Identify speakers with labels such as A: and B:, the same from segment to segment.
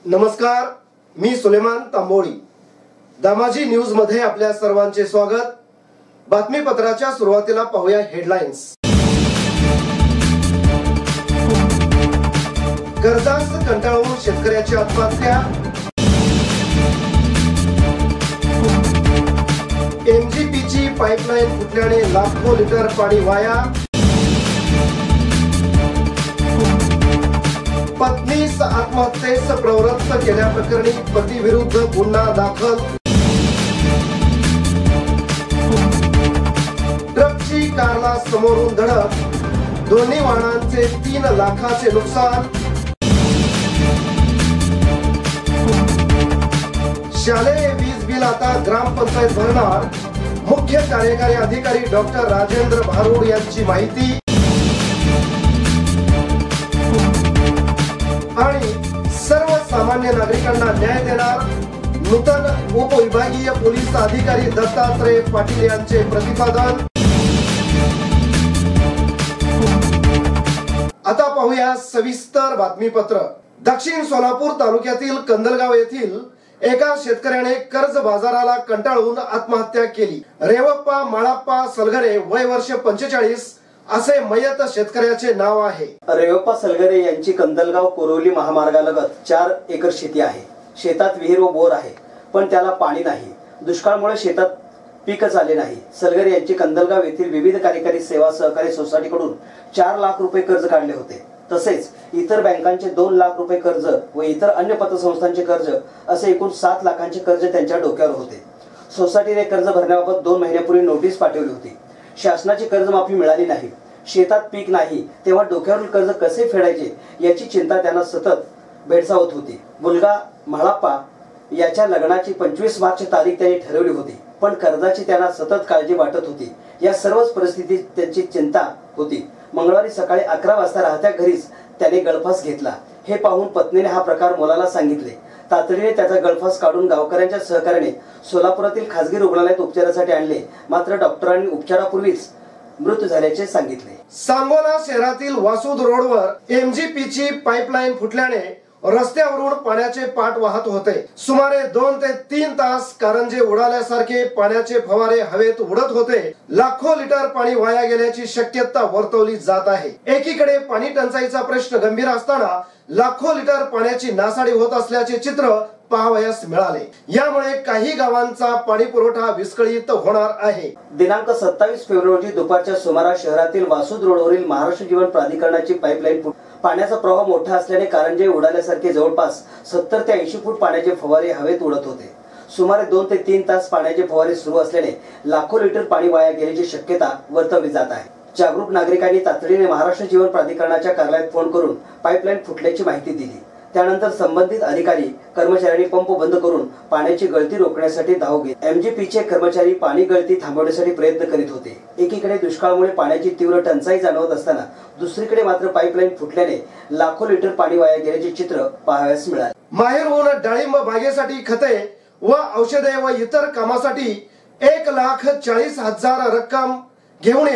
A: नमस्कार, मी सुलेमान तांबोळी. दामाजी न्यूज मध्ये आपल्या सर्वांचे स्वागत. बातमीपत्राच्या सुरुवातीला पाहूया हेडलाईन्स. कर्जास कंटाळून शेतकऱ्याची आत्महत्या. एमजीपीची पाईपलाईन फुटल्याने लाखो लिटर पाणी वाया. पत्नीस आत्महत्येस प्रवृत्त केल्याप्रकरणी पतीविरुद्ध गुन्हा दाखल. ट्रकची कारला समोरून धडक, दोन्ही वाहनांचे 3 लाखाचे नुकसान. शालेय वीज बिल आता ग्रामपंचायत भरणार, मुख्य कार्यकारी अधिकारी डॉक्टर राजेंद्र भारुड यांची माहिती. आणि सर्वसामान्य नागरिकांना न्याय देणार, नूतन उपविभागीय पोलीस अधिकारी दत्तात्रय पाटील यांचे प्रतिपादन. आता पाहूया सविस्तर बातमीपत्र. दक्षिण सोलापूर तालुक्यातील कंदलगाव येथील एका शेतकऱ्याने कर्ज बाजाराला कंटाळून आत्महत्या केली. रेवप्पा माळप्पा सलगरे, वय वर्ष 45 असे मयत शेतकऱ्याचे नाव आहे.
B: रेवप्पा सलगरे यांची कंदलगाव कोरोली महामार्गालगत 4 एकर शेती आहे. शेतात विहीर व बोर आहे, पण त्याला पाणी नाही. दुष्काळामुळे शेतात पीकच आले नाही. सलगरे यांची कंदलगाव येथील विविध कार्यकारी सेवा सहकारी सोसायटीकडून 4 लाख रुपये कर्ज काढले होते. तसेच इतर बँकांचे 2 लाख रुपये कर्ज व इतर अन्य पतसंस्थांचे कर्ज असे एकूण 7 लाखांचे कर्ज त्यांच्या डोक्यावर होते. सोसायटीने कर्ज भरण्याबाबत 2 महिन्यापूर्वी नोटीस पाठवली होती. शासनाची कर्जमाफी मिळाली नाही. शेतात पीक नाही, तेव्हा डोक्यावरील कर्ज कसे फेडायचे याची चिंता त्यांना सतत भेडसावत होती. मुलगा म्हाळप्पा याच्या लग्नाची 25 मार्च तारीख त्यांनी ठरवली होती, पण कर्जाची त्यांना सतत काळजी वाटत होती. या सर्वच परिस्थितीत त्यांची चिंता होती. मंगळवारी सकाळी 11 वाजता राहत्या घरीच त्याने गळफास घेतला. हे पाहून पत्नीने हा प्रकार मुलाला सांगितले. तातडीने त्याचा गळफास काढून गावकऱ्यांच्या सहकार्याने सोलापुरातील खासगी रुग्णालयात उपचारासाठी आणले, मात्र डॉक्टरांनी उपचारापूर्वीच मृत झाल्याचे सांगितले.
A: सांगोला शहरातील वासूद रोडवर एमजीपीची पाईपलाईन फुटल्याने रस्त्यावरून पाण्याचे पाट वाहत होते. सुमारे 2 ते 3 तास कारंजे उडाल्यासारखे पाण्याचे फवारे हवेत उडत होते. लाखो लिटर पाणी वाया गेल्याची शक्यता वर्तवली जात आहे. एकीकडे पाणी टंचाईचा प्रश्न गंभीर असताना लाखो लिटर पाण्याची नासाडी होत असल्याचे चित्र पाहावयास मिळाले. यामुळे काही गावांचा पाणी पुरवठा विस्कळीत होणार आहे.
B: दिनांक 27 फेब्रुवारी रोजी दुपारच्या सुमारास शहरातील वासूद रोडवरील महाराष्ट्र जीवन प्राधिकरणाची पाईपलाईन पाण्याचा प्रवाह मोठा असल्याने कारंजे उडाल्यासारखे जवळपास 70 ते 80 फूट पाण्याचे फवारे हवेत उडत होते. सुमारे 2 ते 3 तास पाण्याचे फवारे सुरू असल्याने लाखो लिटर पाणी वाया गेल्याची शक्यता वर्तवली जात आहे. जागरूक नागरिकांनी तातडीने महाराष्ट्र जीवन प्राधिकरणाच्या कार्यालयात फोन करून पाईपलाईन फुटल्याची माहिती दिली. त्यानंतर संबंधित अधिकारी कर्मचाऱ्यांनी पंप बंद करून पाण्याची गळती रोखण्यासाठी धाव घेतली. एमजीपीचे कर्मचारी पाणी गळती थांबवण्यासाठी प्रयत्न करीत होते. एकीकडे दुष्काळामुळे पाण्याची तीव्र टंचाई जाणवत असताना दुसरीकडे मात्र पाईपलाईन फुटल्याने लाखो लिटर पाणी वाया गेल्याचे चित्र पाहावयास मिळाले.
A: माहेरहून डाळिंब बागेसाठी खते व औषधे व इतर कामासाठी 1,40,000 रक्कम घेऊन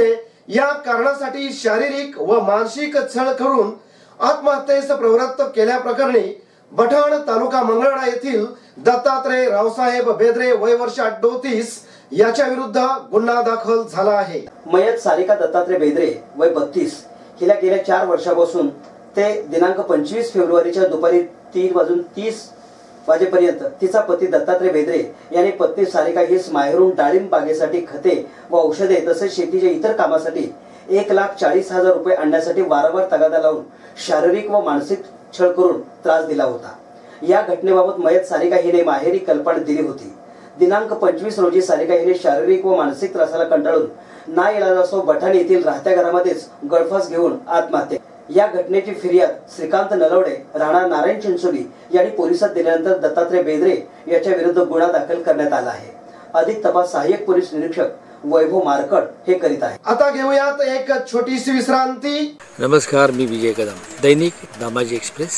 A: या कारणासाठी शारीरिक व मानसिक छळ करून आत्महत्येस प्रवृत्त केल्याप्रकरणी बठाण तालुका मंगळवेढा येथील दत्तात्रय रावसाहेब बेदरे, वय वर्ष 38 याच्या विरुद्ध गुन्हा दाखल झाला आहे.
B: मयत सारिका दत्तात्रय बेदरे, वय 32 हिला गेल्या 4 वर्षापासून ते दिनांक 25 फेब्रुवारीच्या दुपारी 3:30 वाजेपर्यंत तिचा पती दत्तात्रय बेदरे यांनी पत्नी सारिका हिस माहेरून डाळिंब बागेसाठी खते व औषधे तसेच शेतीच्या इतर कामासाठी 1,40,000 रुपये आणण्यासाठी वारंवार तगादा लावून शारीरिक व मानसिक छळ करून त्रास दिला होता. या घटनेबाबत मयत सारिका हिने माहेरी कल्पना दिली होती. दिनांक 25 रोजी सारिका हिने शारीरिक व मानसिक त्रासाला कंटाळून नाईलाजास्तव बठाण येथील राहत्या घरामध्येच गळफास घेऊन आत्महत्या. या घटनेची फिर्याद श्रीकांत नलवडे, राणा नारायण चिंचोली यांनी पोलिसात दिल्यानंतर दत्तात्रय बेदरे याच्या विरुद्ध गुन्हा दाखल करण्यात आला आहे. अधिक तपास सहाय्यक पोलीस निरीक्षक वैभव मारकड हे करीत आहे.
A: आता घेऊयात एक छोटीशी विश्रांती.
C: नमस्कार, मी विजय कदम. दैनिक दामाजी एक्सप्रेस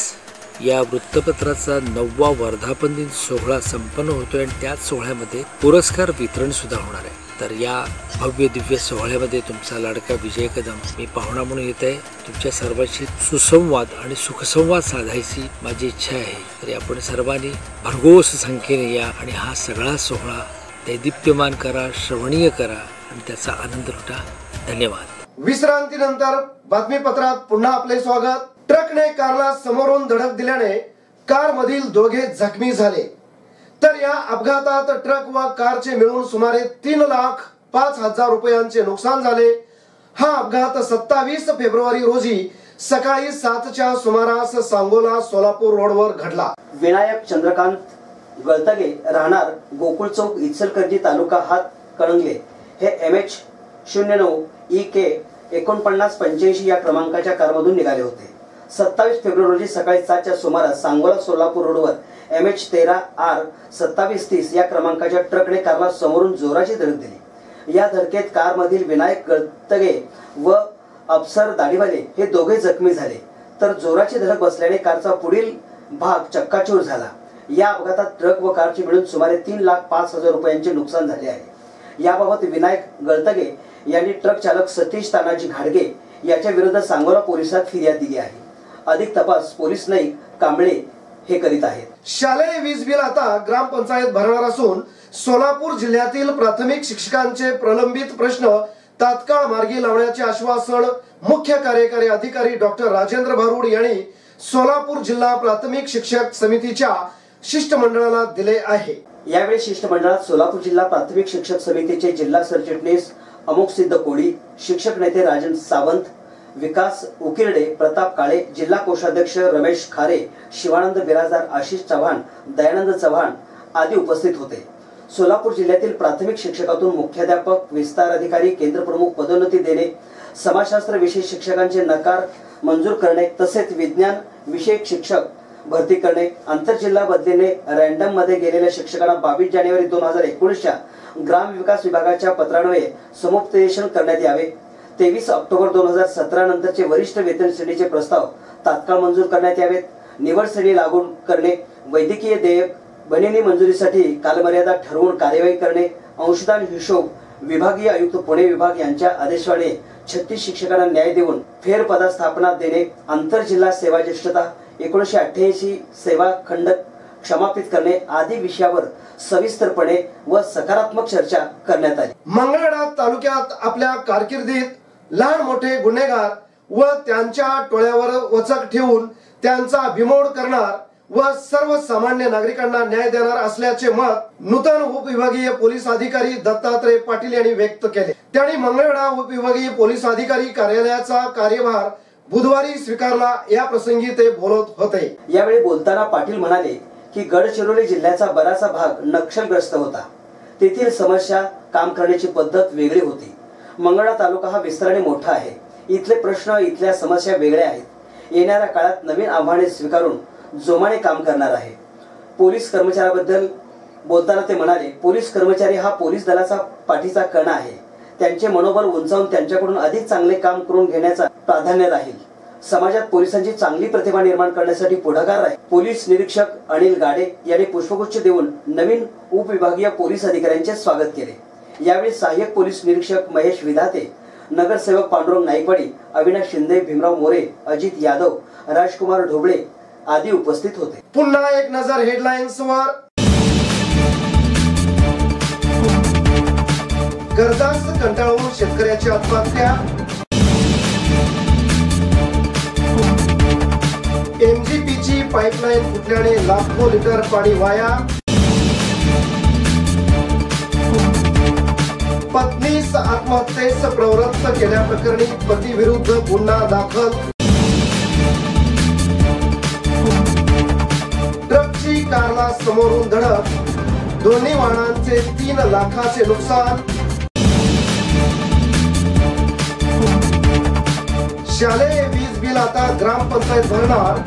C: या वृत्तपत्राचा 9वा वर्धापन दिन सोहळा संपन्न होतोय आणि त्याच सोहळ्यामध्ये पुरस्कार वितरण सुद्धा होणार आहे। तर या भव्य दिव्य सोहळ्यामध्ये तुमचा लाडका विजय कदम मी पाहुणा म्हणून येत आहे। तुमच्या सर्वांशी सुसंवाद आणि सुखसंवाद साधायची माझी इच्छा आहे। तरी आपण सर्वांनी भरघोस संख्येने या आणि हा सगळा सोहळा दैदिप्यमान करा, श्रवणीय करा आणि त्याचा आनंद लुटा। धन्यवाद।
A: विश्रांतीनंतर बातमीपत्रात पुन्हा आपले स्वागत। ट्रकने कारला समोरून धडक दिल्याने कार मधील दोघे जखमी झाले। तर या अपघातात ट्रक व कारचे मिळून सुमारे 3,05,000 रुपयांचे नुकसान झाले। हा अपघात 27 फेब्रुवारी रोजी सकाळी 7च्या सुमारास सांगोला सोलापूर रोडवर घडला।
B: विनायक चंद्रकांत गळतगे राहणार गोकुळ चौक इचलकरंजी तालुका हातकणंगले हे MH09 EK 4985 या क्रमांकाच्या कारमधून निघाले होते। 27 फेब्रुवारी रोजी सकाळी 7च्या सुमारास सांगोला सोलापूर रोडवर MH13R 2730 या क्रमांकाच्या ट्रकने कारला समोरून जोराची धडक दिली। या धडकेत कारमधील विनायक गळतगे व अफसर दाढीवाले हे दोघे जखमी झाले। तर जोराची धडक बसल्याने कारचा पुढील भाग चक्काचूर झाला। या अपघातात ट्रक व कारचे मिळून सुमारे 3,05,000 रुपयांचे नुकसान झाले आहे। याबाबत विनायक गळतगे यांनी ट्रक चालक सतीश तानाजी घाडगे याच्या विरुद्ध सांगोला पोलिसात फिर्याद दिली आहे। अधिक तपास पोलीस नाईक कांबळे हे करीत आहेत।
A: शालेय वीज बिल आता ग्रामपंचायत भरणार असून सोलापूर जिल्ह्यातील प्राथमिक शिक्षकांचे प्रलंबित प्रश्न तात्काळ मार्गी लावण्याचे आश्वासन मुख्य कार्यकारी अधिकारी डॉक्टर राजेंद्र भारुड यांनी सोलापूर जिल्हा प्राथमिक शिक्षक समितीच्या शिष्टमंडळाला दिले आहे।
B: यावेळी शिष्टमंडळात सोलापूर जिल्हा प्राथमिक शिक्षक समितीचे जिल्हा सरचिटणीस अमोकसिद्ध कोळी, शिक्षक नेते राजन सावंत, विकास उकिरडे, प्रताप काळे, जिल्हा कोषाध्यक्ष रमेश खारे, शिवानंद बिराजदार, आशिष चव्हाण, दयानंद चव्हाण आदी उपस्थित होते। सोलापूर जिल्ह्यातील प्राथमिक शिक्षकातून मुख्याध्यापक, विस्तार अधिकारी, केंद्र प्रमुख पदोन्नती देणे, समाजशास्त्र विषय शिक्षकांचे नकार मंजूर करणे तसेच विज्ञान विषयक शिक्षक भरती करणे, आंतरजिल्हा बदलीने रँडम मध्ये गेलेल्या शिक्षकांना 22 जानेवारी 2019च्या ग्राम विकास विभागाच्या पत्रान्वये समुपदेशन करण्यात यावे। 23 ऑक्टोबर 2017 नंतरचे वरिष्ठ वेतन श्रेणीचे प्रस्ताव तात्काळ मंजूर करण्यात यावेत। निवड श्रेणी लागू करणे, वैद्यकीय देयक बहिणी मंजुरीसाठी कालमर्यादा ठरवून कार्यवाही करणे, अंशदान हिशोब विभागीय आयुक्त पुणे विभाग यांच्या आदेशाने 36 शिक्षकांना न्याय देऊन फेरपदस्थापना देणे, आंतरजिल्हा सेवा ज्येष्ठता 1988 सेवा खंड क्षमापित करणे आदी विषयावर सविस्तरपणे व सकारात्मक चर्चा करण्यात आली।
A: मंगळवेढा तालुक्यात आपल्या कारकिर्दीत लहान मोठे गुन्हेगार व त्यांच्या टोळ्यावर वचक ठेवून त्यांचा बिमोड करणार व सर्वसामान्य नागरिकांना न्याय देणार असल्याचे मत नूतन उपविभागीय पोलीस अधिकारी दत्तात्रय पाटील यांनी व्यक्त केले। त्यांनी मंगळवेढा उपविभागीय पोलीस अधिकारी कार्यालयाचा कार्यभार बुधवारी स्वीकारला। या प्रसंगी ते बोलत होते।
B: यावेळी बोलताना पाटील म्हणाले की गडचिरोली जिल्ह्याचा बराचसा भाग नक्षलग्रस्त होता। तेथील समस्या काम करण्याची पद्धत वेगळी होती। मंगळवेढा तालुका हा विस्ताराने मोठा आहे। इथले प्रश्न, इथल्या समस्या वेगळ्या आहेत। येणाऱ्या काळात नवीन आव्हाने स्वीकारून जोमाने काम करणार आहे। पोलीस कर्मचाऱ्याबद्दल बोलताना ते म्हणाले, पोलीस कर्मचारी हा पोलीस दलाचा पाठीचा कणा आहे। त्यांचे मनोबल उंचावून त्यांच्याकडून अधिक चांगले काम करून घेण्याचा प्राधान्य राहील। समाजात पोलिसांची चांगली प्रतिमा निर्माण करण्यासाठी पुढाकार राहील। पोलीस निरीक्षक अनिल गाडे यांनी पुष्पगुच्छ देऊन नवीन उपविभागीय पोलीस अधिकाऱ्यांचे स्वागत केले। यावेळी सहाय्यक पोलीस निरीक्षक महेश विधाते, नगरसेवक पांडुरंग नाईकवाडी, अविनाश शिंदे, भीमराव मोरे, अजित यादव, राजकुमार ढोबळे आदी उपस्थित होते।
A: पुन्हा एक नजर हेडलाईन्सवर। कर्जास कंटाळून शेतकऱ्याची आत्महत्या, MGPची पाईपलाईन फुटल्याने लाखो लिटर पाणी वाया, पत्नीस आत्महत्येस प्रवृत्त केल्याप्रकरणी पतीविरुद्ध गुन्हा दाखल, ट्रकची कारला समोरून धडक, दोन्ही वाहनांचे 3 लाखाचे नुकसान, शालेय वीज बिल आता ग्रामपंचायत भरणार,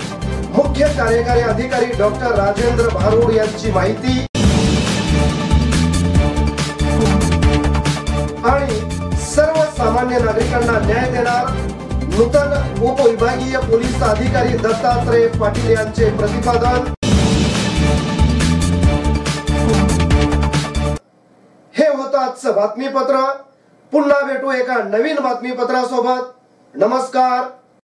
A: मुख्य कार्यकारी अधिकारी डॉक्टर राजेंद्र भारुड यांची माहिती, आणि सर्वसामान्य नागरिकांना न्याय देणार, नूतन उपविभागीय पोलीस अधिकारी दत्तात्रय पाटील यांचे प्रतिपादन। हे होतं आजचं बातमीपत्र। पुन्हा भेटू एका नवीन बातमीपत्रासोबत। नमस्कार।